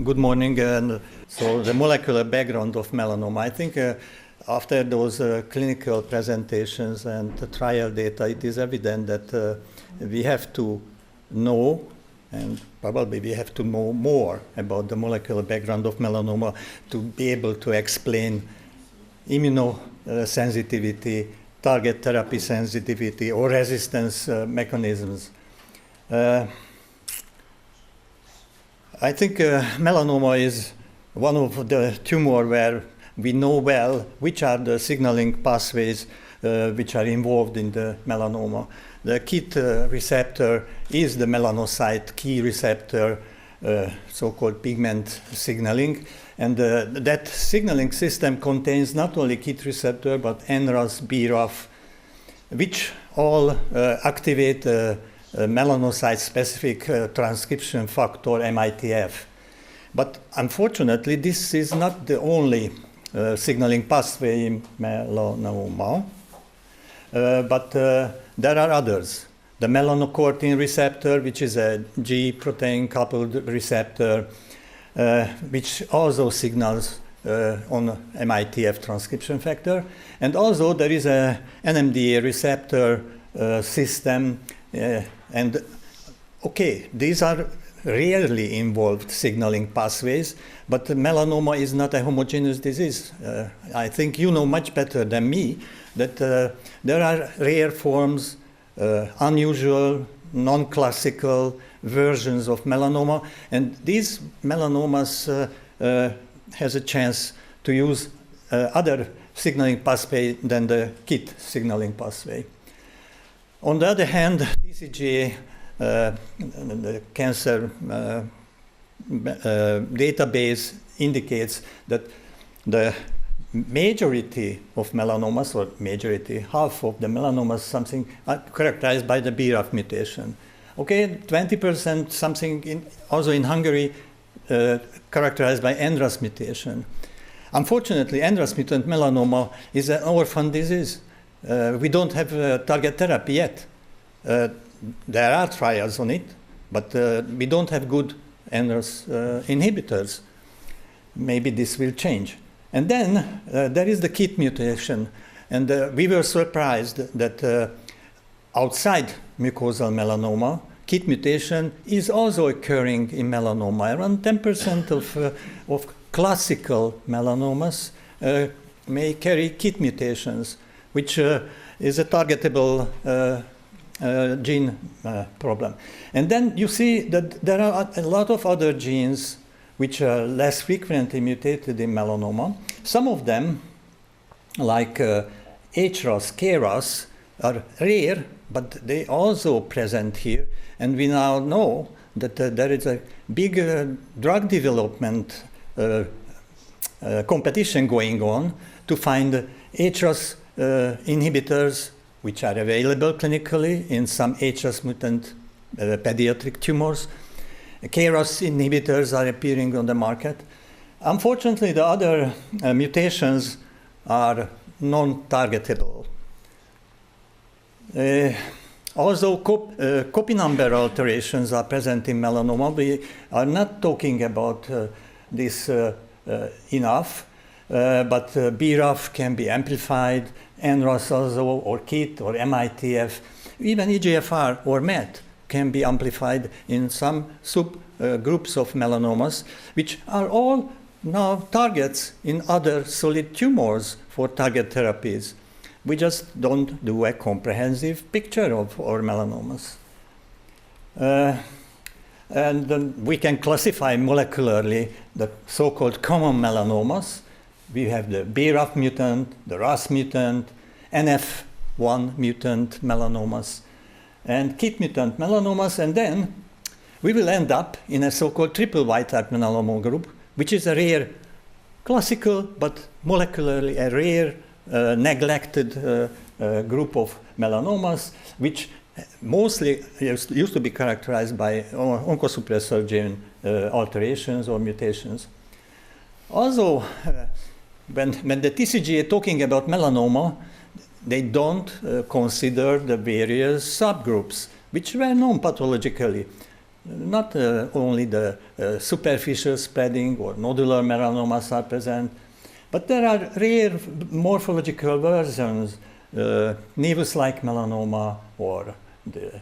Good morning. And so the molecular background of melanoma, I think after those clinical presentations and the trial data, it is evident that we have to know, and probably we have to know more about the molecular background of melanoma to be able to explain immunosensitivity, target therapy sensitivity, or resistance mechanisms. I think melanoma is one of the tumors where we know well which are the signaling pathways which are involved in the melanoma. The KIT receptor is the melanocyte key receptor, so-called pigment signaling. And that signaling system contains not only KIT receptor, but NRAS, BRAF, which all activate melanocyte-specific transcription factor, MITF. But unfortunately, this is not the only signaling pathway in melanoma, but there are others. The melanocortin receptor, which is a G protein-coupled receptor, which also signals on MITF transcription factor. And also there is a NMDA receptor system. And okay, these are rarely involved signaling pathways, but melanoma is not a homogeneous disease. I think you know much better than me that there are rare forms, unusual, non-classical versions of melanoma, and these melanomas has a chance to use other signaling pathway than the KIT signaling pathway. On the other hand, TCGA, the cancer database indicates that the majority of melanomas, or majority, half of the melanomas, something are characterized by the BRAF mutation. Okay, 20% something also in Hungary characterized by NRAS mutation. Unfortunately, NRAS mutant melanoma is an orphan disease. We don't have target therapy yet. There are trials on it, but we don't have good NRAS inhibitors. Maybe this will change. And then there is the KIT mutation. And we were surprised that outside mucosal melanoma, KIT mutation is also occurring in melanoma. Around 10% of classical melanomas may carry KIT mutations, which is a targetable gene problem. And then you see that there are a lot of other genes which are less frequently mutated in melanoma. Some of them, like HRAS, KRAS, are rare, but they also present here. And we now know that there is a big drug development competition going on to find HRAS inhibitors, which are available clinically in some HRAS mutant pediatric tumors. KRAS inhibitors are appearing on the market. Unfortunately, the other mutations are non-targetable. Also, copy number alterations are present in melanoma. We are not talking about this enough, but BRAF can be amplified, NRAS also, or KIT, or MITF, even EGFR or MET can be amplified in some subgroups of melanomas, which are all now targets in other solid tumors for target therapies. We just don't do a comprehensive picture of our melanomas. And then we can classify molecularly the so-called common melanomas. We have the BRAF mutant, the RAS mutant, NF1 mutant melanomas, and KIT mutant melanomas, and then we will end up in a so-called triple white-type melanoma group, which is a rare, classical, but molecularly a rare, neglected group of melanomas, which mostly used to be characterized by oncosuppressor gene alterations or mutations. Also, when the TCGA is talking about melanoma, they don't consider the various subgroups, which were known pathologically. not only the superficial spreading or nodular melanomas are present, but there are rare morphological versions, nevus-like melanoma, or the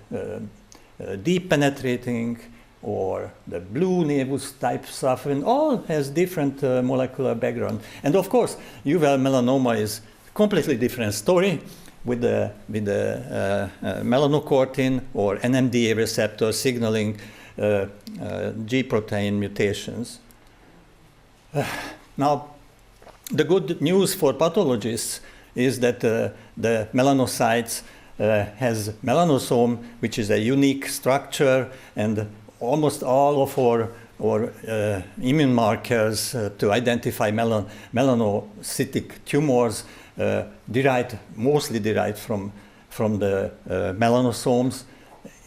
deep penetrating, or the blue nevus type stuff, and all has different molecular background. And of course, uveal melanoma is a completely different story with the melanocortin or NMDA receptor signaling G protein mutations. Now, the good news for pathologists is that the melanocytes has melanosome, which is a unique structure, and almost all of our immune markers to identify melanocytic tumors mostly derived from the melanosomes.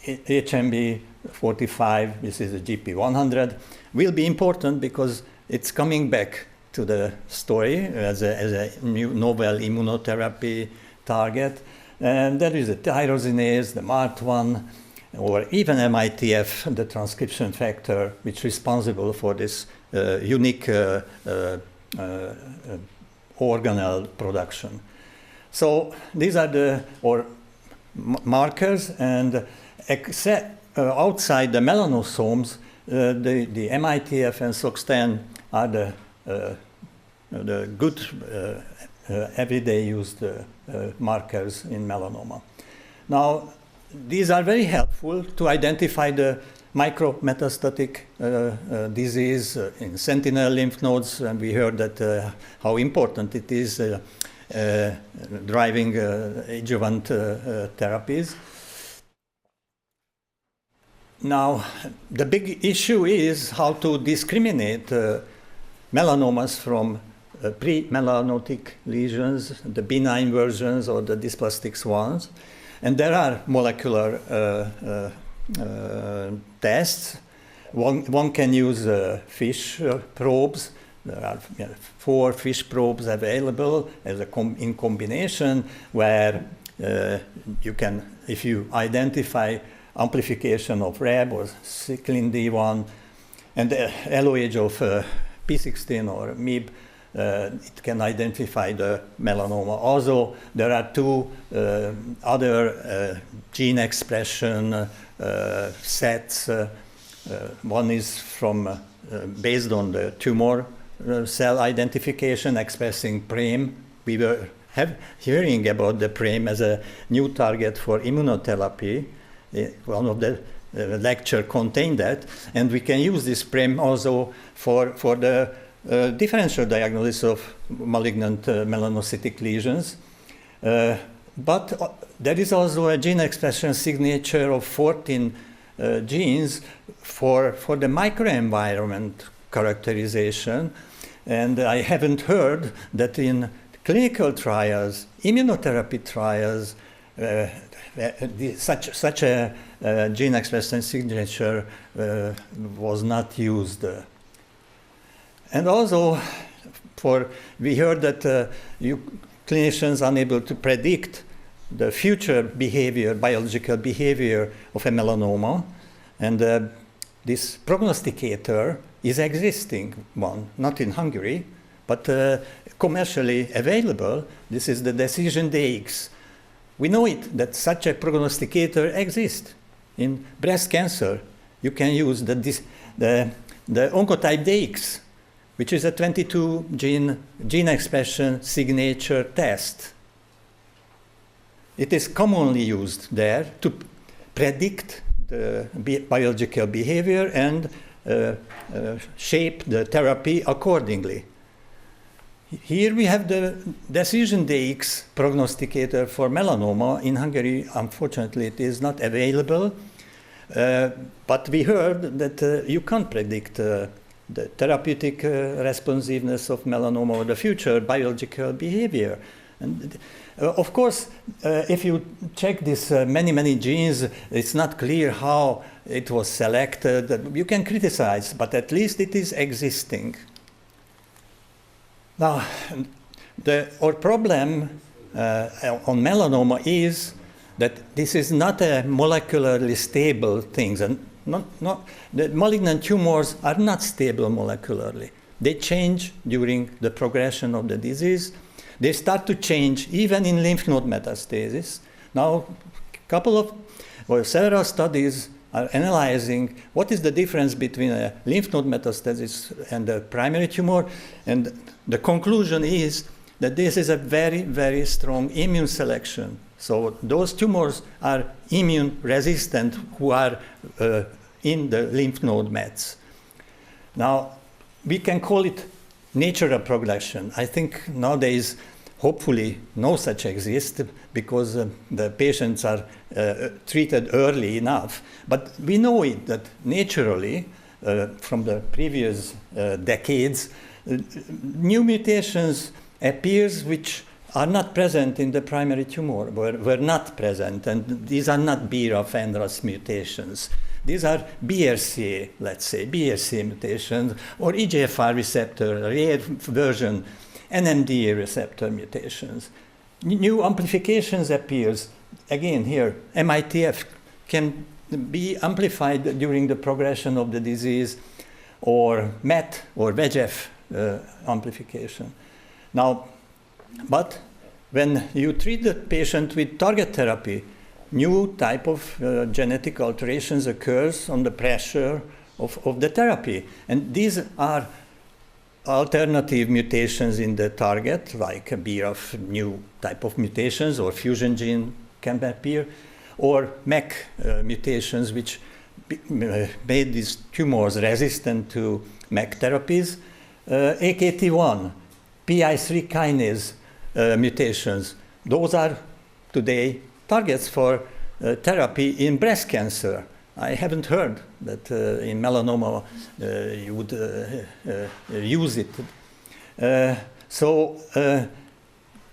HMB45, this is a GP100, will be important because it's coming back to the story as a new novel immunotherapy target. And there is a tyrosinase, the MART1, or even MITF, the transcription factor, which is responsible for this unique organelle production. So these are the markers, and outside the melanosomes, the MITF and SOX10 are the good everyday used markers in melanoma. Now, these are very helpful to identify the micrometastatic disease in sentinel lymph nodes, and we heard that how important it is driving adjuvant therapies. Now, the big issue is how to discriminate melanomas from pre-melanotic lesions, the benign versions or the dysplastic ones. And there are molecular tests. One can use fish probes. There are 4 fish probes available as in combination, where you can, if you identify amplification of Rab or cyclin D1 and the LOH of P16 or MIB, it can identify the melanoma. Also, there are 2 other gene expression sets. One is based on the tumor cell identification expressing PRAME. We were hearing about the PRAME as a new target for immunotherapy. One of the lecture contained that, and we can use this PRAME also for the differential diagnosis of malignant melanocytic lesions. But there is also a gene expression signature of 14 genes for the microenvironment characterization. And I haven't heard that in clinical trials, immunotherapy trials, such a gene expression signature was not used. And also, we heard that clinicians are unable to predict the future behavior, biological behavior of a melanoma, and this prognosticator is existing one, not in Hungary, but commercially available. This is the DecisionDx. We know it, that such a prognosticator exists. In breast cancer, you can use the Oncotype DX, which is a 22 gene expression signature test. It is commonly used there to predict the biological behavior and shape the therapy accordingly. Here we have the DecisionDx prognosticator for melanoma. In Hungary, unfortunately, it is not available, but we heard that you can't predict the therapeutic responsiveness of melanoma or the future biological behavior. And of course, if you check this many genes, it's not clear how it was selected. You can criticize, but at least it is existing. Now, our problem on melanoma is that this is not a molecularly stable thing, and The malignant tumors are not stable molecularly. They change during the progression of the disease. They start to change even in lymph node metastasis. Now, several studies are analyzing what is the difference between a lymph node metastasis and a primary tumor, and the conclusion is that this is a very, very strong immune selection. So those tumors are immune resistant who are in the lymph node mets. Now, we can call it natural progression. I think nowadays, hopefully, no such exists because the patients are treated early enough. But we know it that naturally, from the previous decades, new mutations appears which are not present in the primary tumor, were not present, and these are not BRAF NRAS mutations. These are BRCA, let's say, BRCA mutations, or EGFR receptor, rare version, NMDA receptor mutations. New amplifications appears, again here, MITF can be amplified during the progression of the disease, or MET or VEGF amplification. Now, but when you treat the patient with target therapy, new type of genetic alterations occurs on the pressure of the therapy. And these are alternative mutations in the target, like a BRAF new type of mutations, or fusion gene can appear, or MEK mutations which made these tumors resistant to MEK therapies, AKT1, PI3 kinase mutations. Those are today targets for therapy in breast cancer. I haven't heard that in melanoma you would use it.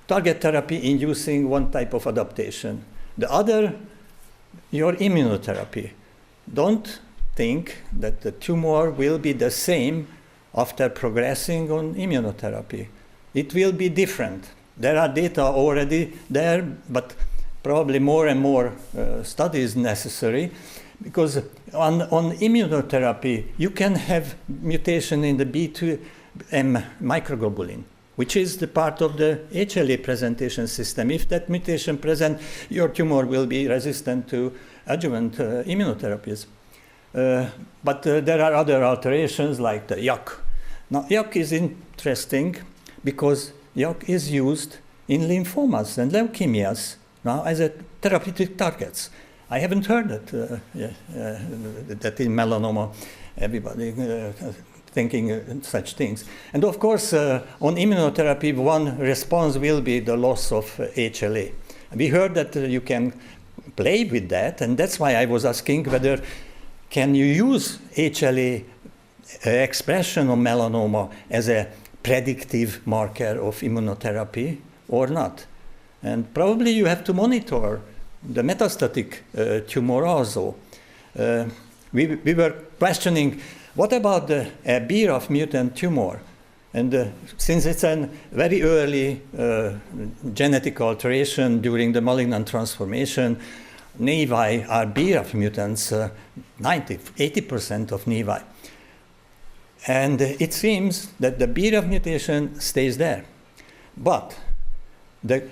Target therapy inducing one type of adaptation. The other, your immunotherapy. Don't think that the tumor will be the same after progressing on immunotherapy. It will be different. There are data already there, but probably more and more studies necessary, because on immunotherapy, you can have mutation in the B2M microglobulin, which is the part of the HLA presentation system. If that mutation present, your tumor will be resistant to adjuvant immunotherapies. But there are other alterations like the YAC. Now, YAC is interesting because YAC is used in lymphomas and leukemias now as a therapeutic targets. I haven't heard that in melanoma, everybody thinking such things. And of course, on immunotherapy, one response will be the loss of HLA. We heard that you can play with that, and that's why I was asking whether can you use HLA expression of melanoma as a predictive marker of immunotherapy or not. And probably you have to monitor the metastatic tumor also. We were questioning, what about the BRAF mutant tumor? And since it's a very early genetic alteration during the malignant transformation, nevi are BRAF mutants, 80% of nevi. And it seems that the BRAF mutation stays there. But the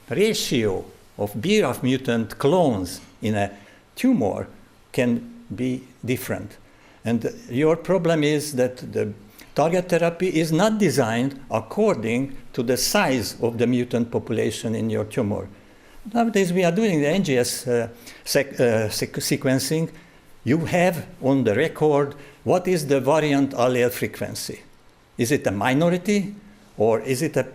ratio of BRAF mutant clones in a tumor can be different. And your problem is that the target therapy is not designed according to the size of the mutant population in your tumor. Nowadays we are doing the NGS sequencing. You have on the record what is the variant allele frequency. Is it a minority or is it a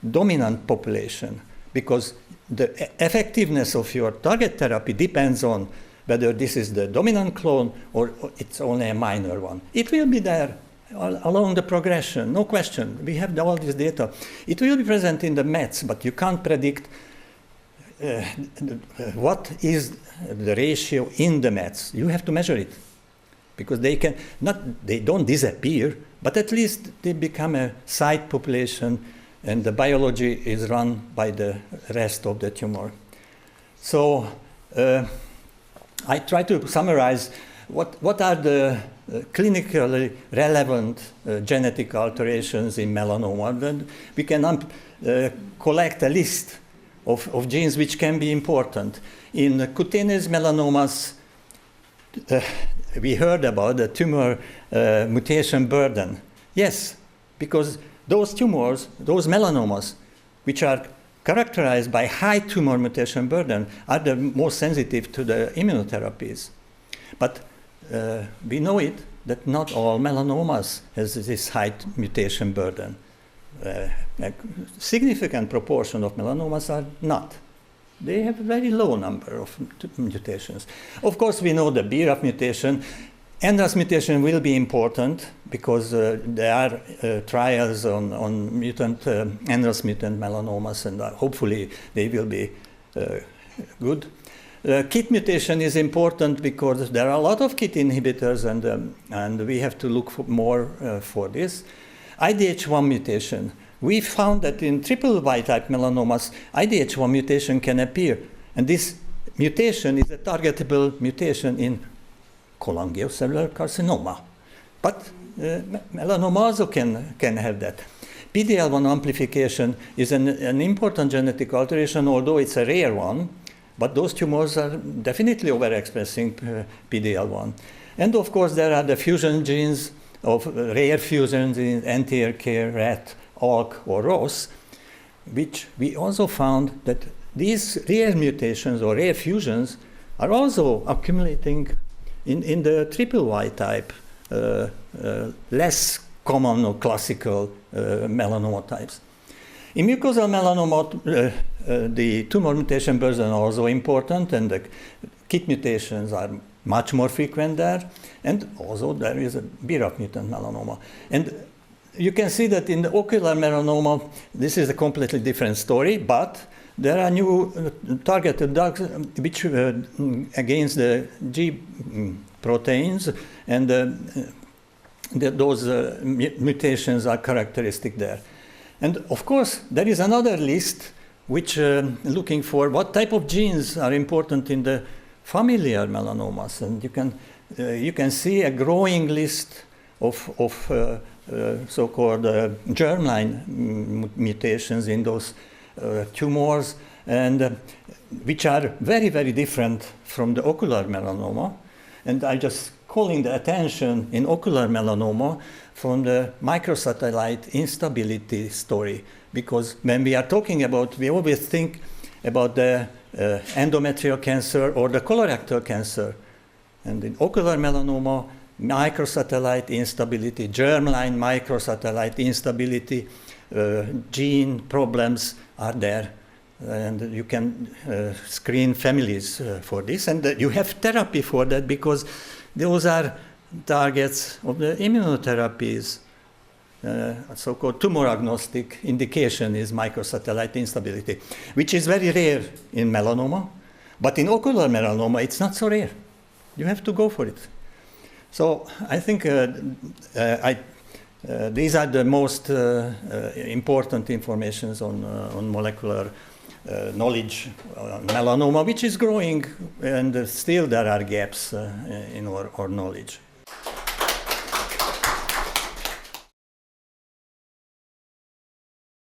dominant population? Because the effectiveness of your target therapy depends on whether this is the dominant clone or it's only a minor one. It will be there along the progression, no question. We have all this data. It will be present in the mets, but you can't predict what is the ratio in the mets. You have to measure it, because they don't disappear, but at least they become a side population, and the biology is run by the rest of the tumor. So I try to summarize what are the clinically relevant genetic alterations in melanoma? Then we can collect a list of genes which can be important. In cutaneous melanomas, we heard about the tumor mutation burden. Yes, because those tumors, those melanomas, which are characterized by high tumor mutation burden, are the most sensitive to the immunotherapies. But we know it that not all melanomas has this high mutation burden. A significant proportion of melanomas are not. They have a very low number of mutations. Of course, we know the BRAF mutation. NRAS mutation will be important because there are trials on mutant NRAS mutant melanomas, and hopefully they will be good. KIT mutation is important because there are a lot of KIT inhibitors, and we have to look for more for this. IDH1 mutation. We found that in triple Y-type melanomas, IDH1 mutation can appear, and this mutation is a targetable mutation in cholangiocellular carcinoma. But melanoma also can have that. PD-L1 amplification is an important genetic alteration, although it's a rare one, but those tumors are definitely overexpressing PD-L1. And of course, there are the fusion genes of rare fusions in NTRK, RET, ALK, or ROS, which we also found that these rare mutations or rare fusions are also accumulating in the triple Y-type, less common or classical melanoma types. In mucosal melanoma, the tumor mutation burden are also important, and the KIT mutations are much more frequent there, and also there is a BRAF mutant melanoma. And you can see that in the ocular melanoma, this is a completely different story, but there are new targeted drugs which against the G proteins, and those mutations are characteristic there. And of course, there is another list which looking for what type of genes are important in the familiar melanomas, and you can see a growing list of so-called germline mutations in those tumors, and which are very, very different from the ocular melanoma. And I just calling the attention in ocular melanoma from the microsatellite instability story, because when we are talking about, we always think about the endometrial cancer or the colorectal cancer. And in ocular melanoma, microsatellite instability, germline microsatellite instability, gene problems are there. And you can screen families for this. And you have therapy for that because those are targets of the immunotherapies. So-called tumor agnostic indication is microsatellite instability, which is very rare in melanoma. But in ocular melanoma, it's not so rare. You have to go for it. So I think these are the most important informations on molecular knowledge on melanoma, which is growing, and still there are gaps in our knowledge.